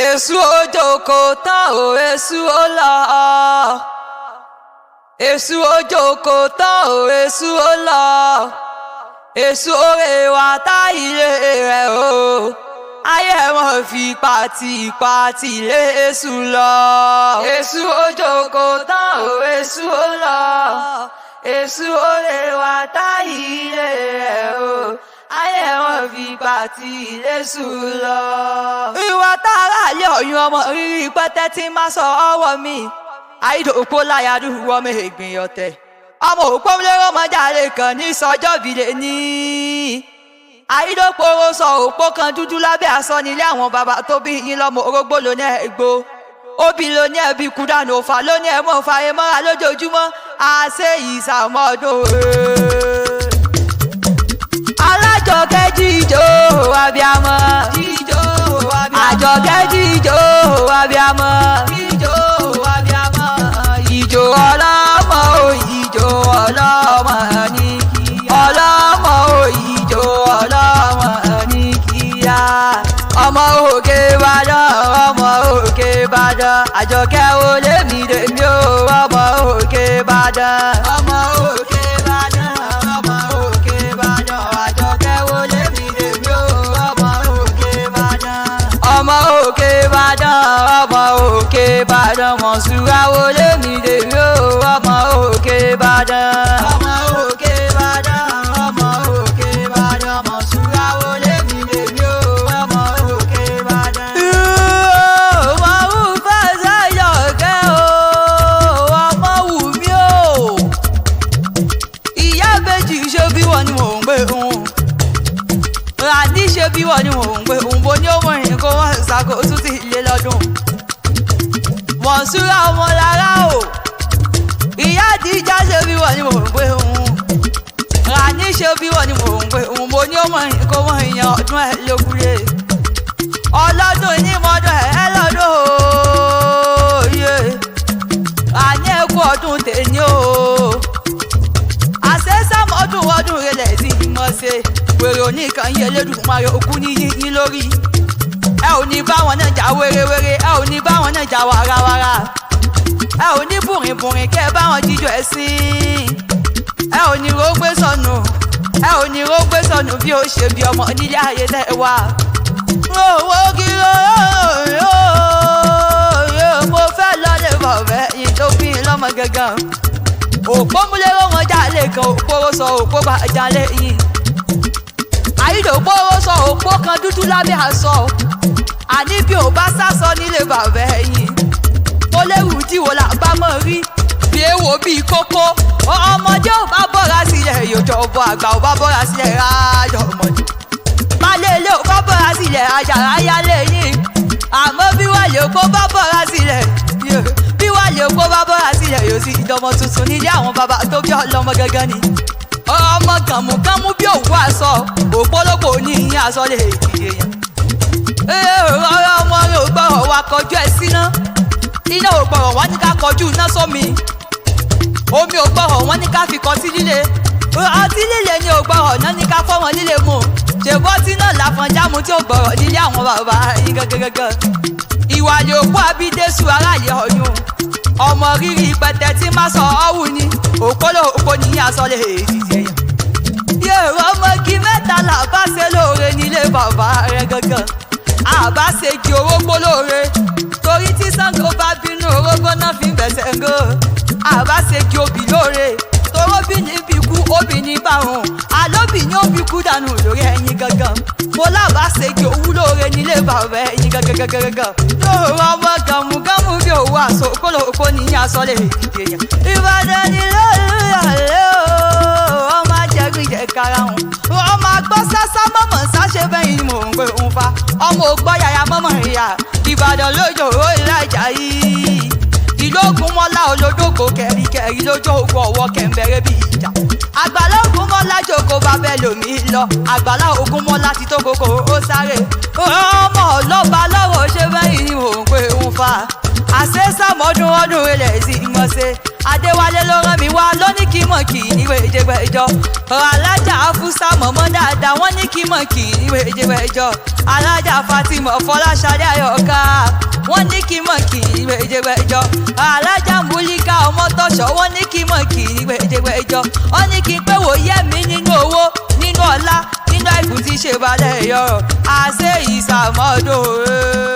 Èṣù òjòkó tán o, èṣù ó lọ. Èṣù òjòkó tán o, èṣù ó lọ. Èṣù òrè wá tá ilé rẹ̀ o. Ayé wọn fi pàtì lé èṣù lọ. Èṣù òjòkó tán o, èṣù ó lọ. Èṣù òrè wá tá ilé rẹ̀ o. Ayé wọn fi pàtì lé èṣù lọ. Ìwà tààrà lé ọ̀yún ọmọ rírí pẹ́tẹ́ tí má sọ ọwọ́ mi. Àìdòpó láyàdú ọmọ ègbìn ọ̀tẹ̀. Ọmọ opomulero ọmọ jàre kan ní sọjọ́ bìlẹ̀ ní. Àìdòpóró sọ òpó kan dúdú lábẹ́ aṣọ nílé àwọn bàbá tó bí yín lọ́mọ orógbó ló ní ẹ̀gbó. Obì ló ní ẹbí kúdànù òfà ló ní ẹ̀mọ́ fàyè mọ́ra lójoojúmọ́. Àṣẹ ìsàmọ́dún. Alájọkẹ́ jíjó abiyamọ. Àjọkẹ́ jíjó abiyamọ. Ìjó ọlọ́mọ o, ìjó ọlọ́mọ ní kíá. Ọlọ́mọ o, ìjó ọlọ́mọ ní kíá. Ọmọ òkè Ìbàdàn, ọmọ òkè Ìbàdàn. Àjọkẹ́ o lèmi o, ọmọ òkè Ìbàdàn. Ọmọ òkè Ìbàdàn, ọmọ òkè Ìbàdàn. Àjọkẹ́ o lèmi o, ọmọ òkè Ìbàdàn. Ọmọ òkè Ìbàdàn, ọmọ òkè Ìbàdàn. Mọ̀súrà o lèmi o, ọmọ òkè Ìbàdàn. Ọmọ òkè Ìbàdàn, ọmọ òkè Ìbàdàn. Mọ̀súrà o lèmi o, ọmọ òkè Ìbàdàn. Ọmọ wù fẹsẹ̀ Àjọkẹ́ o, ọmọ wù mí o. Ìyá méjì ṣe bí wọ́n ni mò ń gbé òun. Ràní ṣe bí wọ́n ni mò ń gbé òun. Bo ní ó mọ̀ ìrìn kó wọ́n ṣàkó tún ti lé lọ́dún. Mọ̀súrà ọmọ lára o. Ìyá àdìjà ṣe bí wọ́n ni mò ń gbé òun. Ràní ṣe bí wọ́n ni mò ń gbé òun. Bo ní ó mọ̀ ìrìn kó wọ́n ìyàn ọdún ẹ̀ lókúlé. Ọlọ́dún ní mọ́dún ẹ̀ lọ́dún òye. Ràní ẹ̀kú ọdún tèmi o. Àṣẹ́sàmọ́dún ọdún rẹ̀ lẹ̀ sí ìmọ̀ ṣe. Wèrè oníkan yẹ lẹ́dùnmáre òkú ní yín lórí. Ẹ ò ní bá wọn náà jà wérewére, ẹ ò ní bá wọn náà jà wàràwàrà. Ẹ ò ní bùrìnbùrìn kẹ́ ẹ bá wọn jíjọ ẹ̀sìn. Ẹ ò ní rógbé sọnù, ẹ ò ní rógbé sọnù bí ó ṣe bí ọmọ nílé ayé tẹ́ ẹ wá. Owó kí ló mo fẹ́ lọ́lẹ̀ bọ̀bẹ́ yìí tó bí lọ́mọ gangan. Opomulero wọn jálè kan, òpóró sọ òpó bá jálè yìí. Àìdòpóró sọ òpó kan dúdú lábẹ́ aṣọ. Àní bí ò bá sásọ nílé bàbá ẹ̀yìn. Mo léwu tí wo là bá mọ̀ rí. Bí èwo bíi kókó. Ọmọdé ò bá bọ́ra sílẹ̀ yòjọ́ ọ̀bọ àgbà ò bá bọ́ra sílẹ̀ rájọ ọmọdé. Balẹ̀lẹ̀ ò bá bọ́ra sílẹ̀ àjàrà yálé yìí. Àmọ́ bí wà lè kó bá bọ́ra sílẹ̀. Bí wà lè kó bá bọ́ra sílẹ̀ yóò sì ìdánmọ̀ tuntun nílé àwọn bàbá tó bí ọlọ́mọ gangan ni. Ọmọ kàmùkàmù bí òwú aṣọ. Òpólópò ní ìyín aṣọ lè dìde yẹn. Ọ̀rọ̀ ọmọ rẹ̀ ò gbọ́rọ̀ wa kọjú ẹ síná. Iná ò gbọ́rọ̀ wọ́n ní ká kọjú iná sómi. Omi ò gbọ́rọ̀ wọ́n ní ká fi kọ sí líle. Ọtí líle ni ò gbọ́rọ̀ náà ní ká fọ́mọ líle mu. Ṣèbọ́ tí náà láfọn jámu tí ò gbọ́rọ̀ nílé àwọn bàbá yín gẹ́gẹ́gẹ́. Ìwà lè òkú abídésù aráàlú ọ̀yún. Ọmọ rírì pẹ̀tẹ́ tí má sọ ọ́wù ni. Òpólópó ní aṣọ lè dìde yẹn. Yèrò ọmọge mẹ́ta làbá ṣe lóore nílé bàbá rẹ̀ gangan. Àbá ṣe kí orógbó lóore. Torí tí Ṣàngó bá bínú orógbó náà fi ń bẹ̀sẹ̀ ń gò. Àbá ṣe kí obì lóore. Toróbì ní bí kú obì ní bàrùn. Àlóbì ní òbí kú dànù lórí ẹyin gangan. Mo lábá ṣe kí owú lóore nílé bàbá ẹyin gangan. Yòòrò ọmọ gàmùgàmù bí òwú aṣọ òpólópó ní aṣọ lè dìde yẹn. Ìbàdàn ni lóòrè ọmọ ajẹ́gbìjẹ́ karahun. Ọmọ agbọ́ sásá mọ̀mọ́ sáṣẹ́ bẹ́yìn ni mò ń gbé òun fa. Ọmọ ògbọ́ yàyà mọ́mọ́ ìyá. Ìbàdàn lójó ìlàjà yìí. Ìlógún mọ́lá olódógó kẹ̀ríkẹ̀rí lójó ògùn ọ̀wọ́ kẹ̀mbẹ̀rẹ̀ bí ìjà. Àgbàlá ògún mọ́lá jòkó bàbẹ́ lòmí lọ. Àgbàlá ògún mọ́lá ti tó kókó ó sáré. Ọmọ ọlọ́ba lọ́wọ́ ṣe bẹ́yìn ni mò ń gbé òun fa. Àṣẹ́sàmọ́dún ọdún ilẹ̀ sí ìmọ̀ṣe. Adéwálé ló rán mi wá lóní kí mọ̀ mọ̀ kì í níwèé ìjẹgbẹ́jọ́ alájà afúsá mọ̀mọ́ dáadáa wọ́n ní kí mọ̀ kì í níwèé ìjẹgbẹ́jọ́ alájà fatima fọláṣadé ayọ̀ká wọ́n ní kí mọ̀ kì í níwèé ìjẹgbẹ́jọ́ alájà múlíkà ọmọtọ́ṣọ́ wọ́n ní kí mọ̀ kì í níwèé ìjẹgbẹ́jọ́ wọ́n ní kí n pé wòye mi nínú owó nínú ọlá nínú àìkú tí ṣe balẹ̀ yọrọ̀ àṣẹ ìsàmọ́dọ̀.